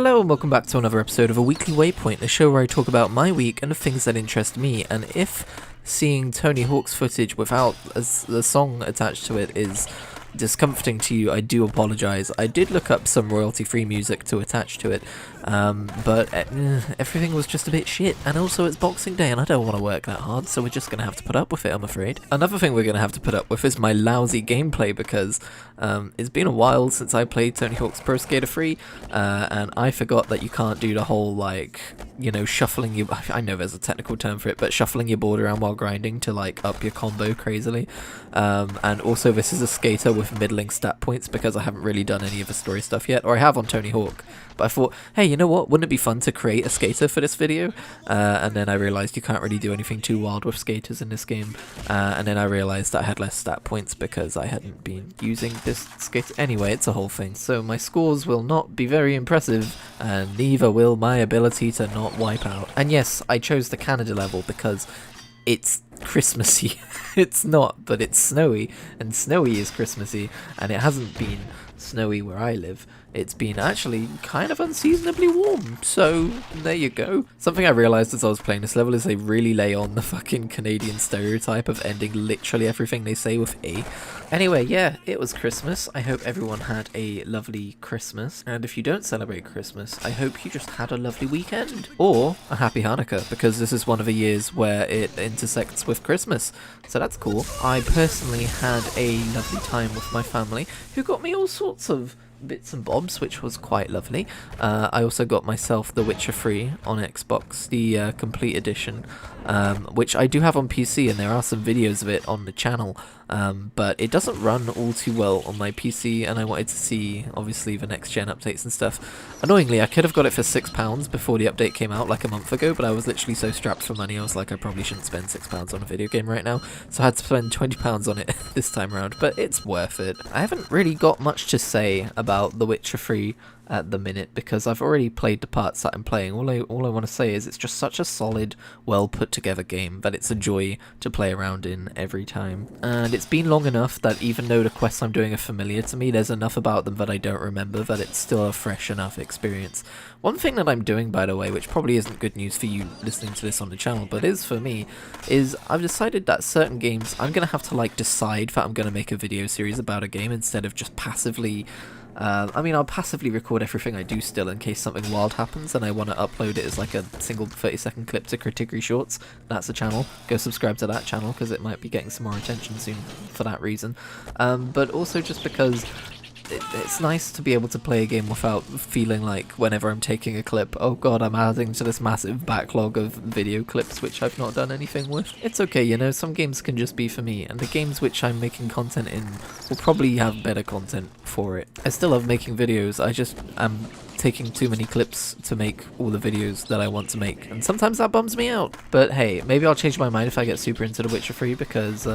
Hello and welcome back to another episode of A Weekly Waypoint, a show where I talk about my week and the things that interest me, and if seeing Tony Hawk's footage without the song attached to it is discomforting to you, I do apologise. I did look up some royalty-free music to attach to it, but everything was just a bit shit, and also it's Boxing Day and I don't want to work that hard, so we're just going to have to put up with it, I'm afraid. Another thing we're going to have to put up with is my lousy gameplay, because it's been a while since I played Tony Hawk's Pro Skater 3, and I forgot that you can't do the whole, like, you know, shuffling your... I know there's a technical term for it, but shuffling your board around while grinding to, like, up your combo crazily. And also this is a skater with middling stat points, because I haven't really done any of the story stuff yet, or I have on Tony Hawk. But I thought, hey, you know what, wouldn't it be fun to create a skater for this video? And then I realised you can't really do anything too wild with skaters in this game. And then I realised that I had less stat points because I hadn't been using this skater. Anyway, it's a whole thing. So my scores will not be very impressive, and neither will my ability to not wipe out. And yes, I chose the Canada level because it's Christmassy. It's not, but it's snowy, and snowy is Christmassy, and it hasn't been snowy where I live. It's been actually kind of unseasonably warm, so there you go. Something I realised as I was playing this level is they really lay on the fucking Canadian stereotype of ending literally everything they say with A. Anyway, yeah, it was Christmas. I hope everyone had a lovely Christmas, and if you don't celebrate Christmas, I hope you just had a lovely weekend. Or a happy Hanukkah, because this is one of the years where it intersects with Christmas, so that's cool. I personally had a lovely time with my family, who got me all sorts of bits and bobs, which was quite lovely. I also got myself The Witcher 3 on Xbox, the complete edition, which I do have on PC, and there are some videos of it on the channel, but it doesn't run all too well on my PC, and I wanted to see, obviously, the next gen updates and stuff. Annoyingly, I could have got it for £6 before the update came out like a month ago, but I was literally so strapped for money, I was like, I probably shouldn't spend £6 on a video game right now, so I had to spend £20 on it this time around, but it's worth it. I haven't really got much to say about The Witcher 3 at the minute, because I've already played the parts that I'm playing. All I want to say is it's just such a solid, well put together game that it's a joy to play around in every time. And it's been long enough that even though the quests I'm doing are familiar to me, there's enough about them that I don't remember that it's still a fresh enough experience. One thing that I'm doing, by the way, which probably isn't good news for you listening to this on the channel, but is for me, is I've decided that certain games I'm going to have to, like, decide that I'm going to make a video series about a game instead of just passively... I mean, I'll passively record everything I do still in case something wild happens and I want to upload it as like a single 30-second clip to Kritigri Shorts. That's a channel. Go subscribe to that channel because it might be getting some more attention soon for that reason. But also just because it's nice to be able to play a game without feeling like whenever I'm taking a clip, oh god, I'm adding to this massive backlog of video clips which I've not done anything with. It's okay, you know, some games can just be for me, and the games which I'm making content in will probably have better content for it. I still love making videos, I just am taking too many clips to make all the videos that I want to make, and sometimes that bums me out. But hey, maybe I'll change my mind if I get super into The Witcher 3, because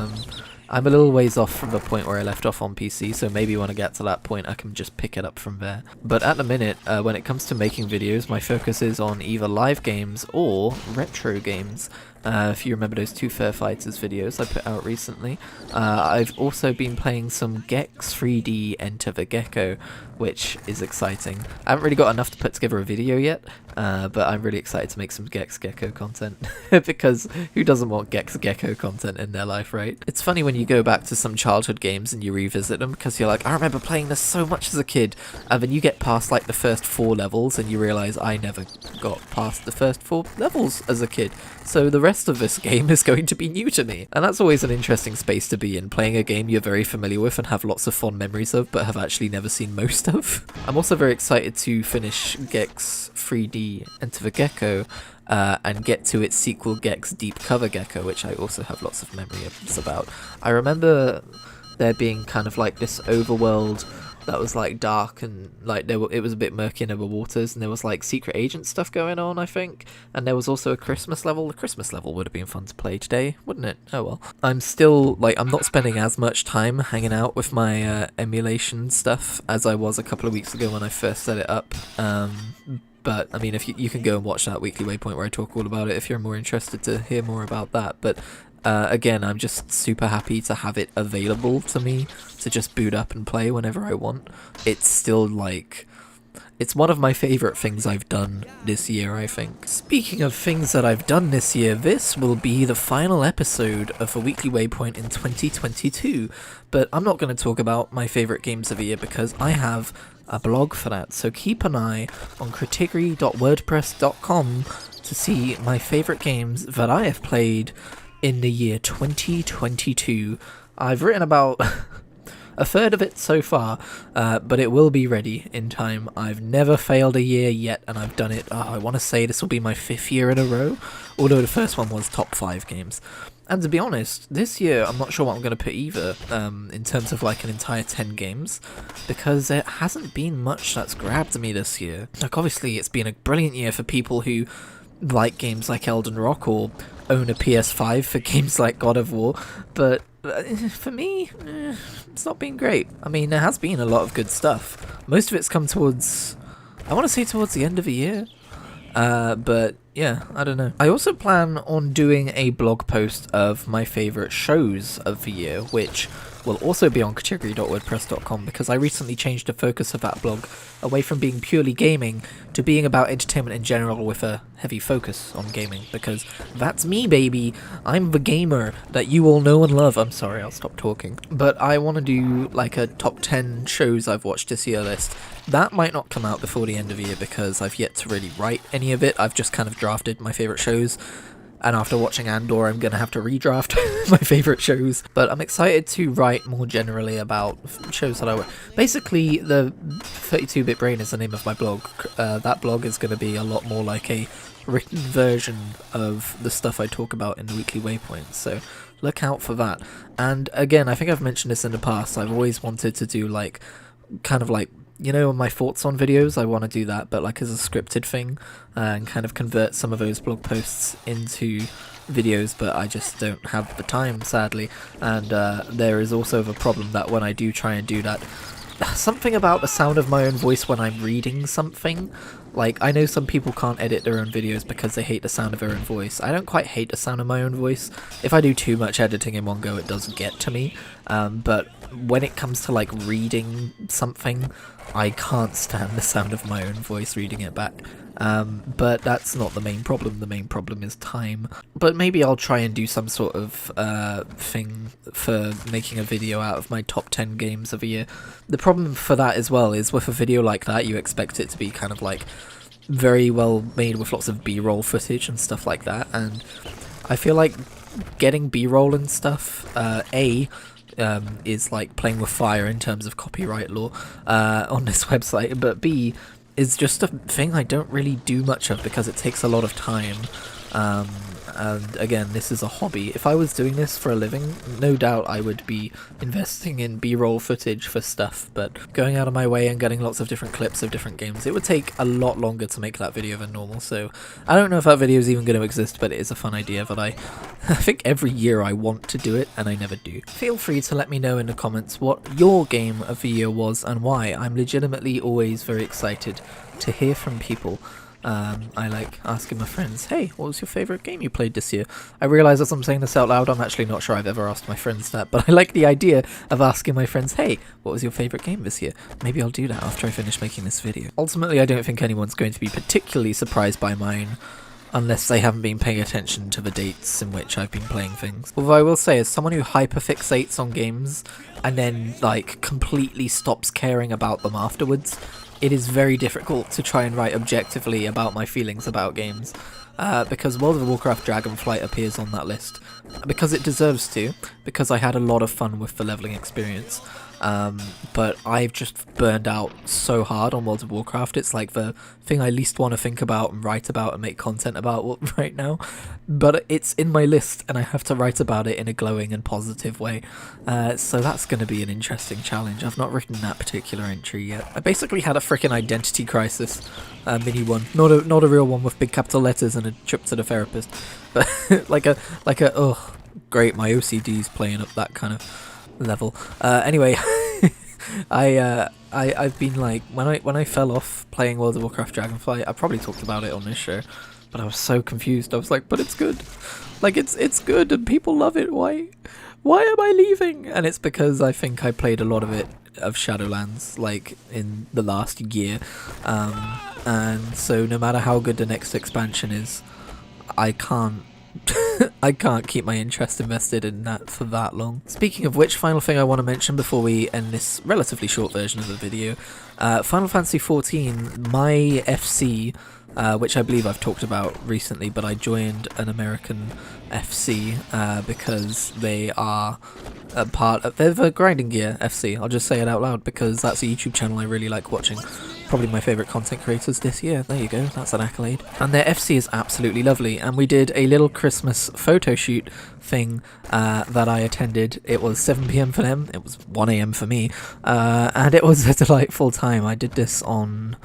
I'm a little ways off from the point where I left off on PC, so maybe when I get to that point I can just pick it up from there. But at the minute, when it comes to making videos, my focus is on either live games or retro games. If you remember those two Fair Fighters videos I put out recently. I've also been playing some Gex 3D Enter the Gecko, which is exciting. I haven't really got enough to put together a video yet, but I'm really excited to make some Gex Gecko content, because who doesn't want Gex Gecko content in their life, right? It's funny when you go back to some childhood games and you revisit them, because you're like, I remember playing this so much as a kid, and then you get past like the first 4 levels and you realise I never got past the first 4 levels as a kid, so the rest of this game is going to be new to me. And that's always an interesting space to be in, playing a game you're very familiar with and have lots of fond memories of, but have actually never seen most of. I'm also very excited to finish Gex 3D Enter the Gecko, and get to its sequel Gex Deep Cover Gecko, which I also have lots of memories about. I remember there being kind of like this overworld that was like dark, and like it was a bit murky in the waters, and there was like secret agent stuff going on, I think, and there was also a Christmas level. The Christmas level would have been fun to play today, wouldn't it? Oh well. I'm still, like, I'm not spending as much time hanging out with my emulation stuff as I was a couple of weeks ago when I first set it up. But I mean, if you can go and watch that Weekly Waypoint where I talk all about it if you're more interested to hear more about that. But again, I'm just super happy to have it available to me to just boot up and play whenever I want. It's still like It's one of my favourite things I've done this year, I think. Speaking of things that I've done this year, this will be the final episode of a Weekly Waypoint in 2022. But I'm not going to talk about my favourite games of the year because I have a blog for that. So keep an eye on kritigri.wordpress.com to see my favourite games that I have played in the year 2022. I've written about a third of it so far, but it will be ready in time. I've never failed a year yet, and I've done it, I want to say this will be my 5th year in a row, although the first one was top 5 games. And to be honest, this year I'm not sure what I'm going to put either, in terms of like an entire 10 games, because there hasn't been much that's grabbed me this year. Like obviously it's been a brilliant year for people who like games like Elden Rock or own a PS5 for games like God of War, but for me, it's not been great. I mean, there has been a lot of good stuff. Most of it's come towards, I want to say towards the end of the year, but yeah, I don't know. I also plan on doing a blog post of my favourite shows of the year, which will also be on kritigri.wordpress.com because I recently changed the focus of that blog away from being purely gaming to being about entertainment in general with a heavy focus on gaming, because that's me, baby. I'm the gamer that you all know and love. I'm sorry, I'll stop talking. But I want to do like a top 10 shows I've watched this year list. That might not come out before the end of the year because I've yet to really write any of it. I've just kind of drafted my favourite shows. And after watching Andor, I'm going to have to redraft my favourite shows. But I'm excited to write more generally about shows that I watch. Basically, the 32-Bit Brain is the name of my blog. That blog is going to be a lot more like a written version of the stuff I talk about in the Weekly Waypoint. So look out for that. And again, I think I've mentioned this in the past. I've always wanted to do like, kind of like, you know, my thoughts on videos. I want to do that, but like as a scripted thing, and kind of convert some of those blog posts into videos, but I just don't have the time, sadly. And there is also the problem that when I do try and do that, something about the sound of my own voice when I'm reading something, like I know some people can't edit their own videos because they hate the sound of their own voice. I don't quite hate the sound of my own voice. If I do too much editing in one go, it does get to me, but when it comes to like reading something, I can't stand the sound of my own voice reading it back. But that's not the main problem. The main problem is time. But maybe I'll try and do some sort of thing for making a video out of my top 10 games of a year. The problem for that as well is with a video like that, you expect it to be kind of like very well made with lots of B-roll footage and stuff like that. And I feel like getting B-roll and stuff, is like playing with fire in terms of copyright law on this website, but B is just a thing I don't really do much of because it takes a lot of time. And again, this is a hobby. If I was doing this for a living, no doubt I would be investing in B-roll footage for stuff, but going out of my way and getting lots of different clips of different games, it would take a lot longer to make that video than normal. So I don't know if that video is even going to exist, but it is a fun idea that I think every year I want to do it and I never do. Feel free to let me know in the comments what your game of the year was and why. I'm legitimately always very excited to hear from people. I like asking my friends, hey, what was your favourite game you played this year? I realise as I'm saying this out loud, I'm actually not sure I've ever asked my friends that, but I like the idea of asking my friends, hey, what was your favourite game this year? Maybe I'll do that after I finish making this video. Ultimately, I don't think anyone's going to be particularly surprised by mine, unless they haven't been paying attention to the dates in which I've been playing things. Although I will say, as someone who hyperfixates on games and then like completely stops caring about them afterwards, it is very difficult to try and write objectively about my feelings about games, because World of Warcraft Dragonflight appears on that list, because it deserves to, because I had a lot of fun with the leveling experience. But I've just burned out so hard on World of Warcraft. It's like the thing I least want to think about and write about and make content about right now. But it's in my list and I have to write about it in a glowing and positive way. So that's going to be an interesting challenge. I've not written that particular entry yet. I basically had a freaking identity crisis, mini one. Not a real one with big capital letters and a trip to the therapist. But like a oh great, my OCD's playing up that kind of level. Anyway, I've been like, when I fell off playing World of Warcraft Dragonflight, I probably talked about it on this show, but I was so confused. I was like, but it's good. Like it's good and people love it. Why am I leaving? And it's because I think I played a lot of it of Shadowlands, like, in the last year. And so no matter how good the next expansion is, I can't I can't keep my interest invested in that for that long. Speaking of which, final thing I want to mention before we end this relatively short version of the video, Final Fantasy XIV, my FC, which I believe I've talked about recently, but I joined an American FC because they are a part of, they're the Grinding Gear FC, I'll just say it out loud because that's a YouTube channel I really like watching. Probably my favourite content creators this year. There you go, that's an accolade. And their FC is absolutely lovely, and we did a little Christmas photo shoot thing that I attended. It was 7 PM for them, it was 1 AM for me, and it was a delightful time. I did this on,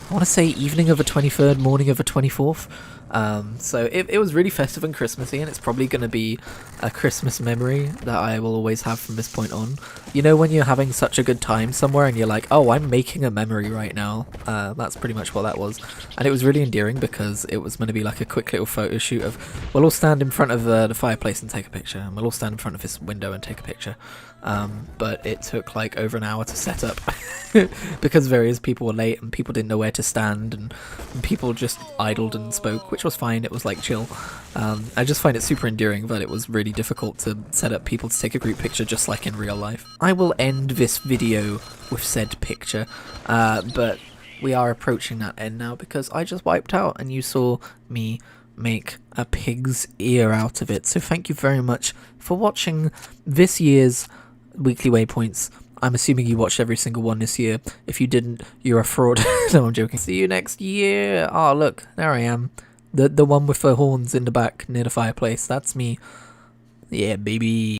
I want to say, evening of a 23rd, morning of a 24th. So it was really festive and Christmassy, and it's probably going to be a Christmas memory that I will always have from this point on. You know, when you're having such a good time somewhere and you're like, oh, I'm making a memory right now. That's pretty much what that was. And it was really endearing because it was going to be like a quick little photo shoot of, we'll all stand in front of the fireplace and take a picture, and we'll all stand in front of this window and take a picture. But it took like over an hour to set up because various people were late and people didn't know where to stand, and people just idled and spoke, which was fine. It was like chill. I just find it super endearing that it was really difficult to set up people to take a group picture just like in real life. I will end this video with said picture, but we are approaching that end now because I just wiped out and you saw me make a pig's ear out of it. So thank you very much for watching this year's weekly waypoints. I'm assuming you watched every single one this year. If you didn't, you're a fraud. No, I'm joking. See you next year. Oh, look, there I am. The one with the horns in the back near the fireplace. That's me. Yeah, baby.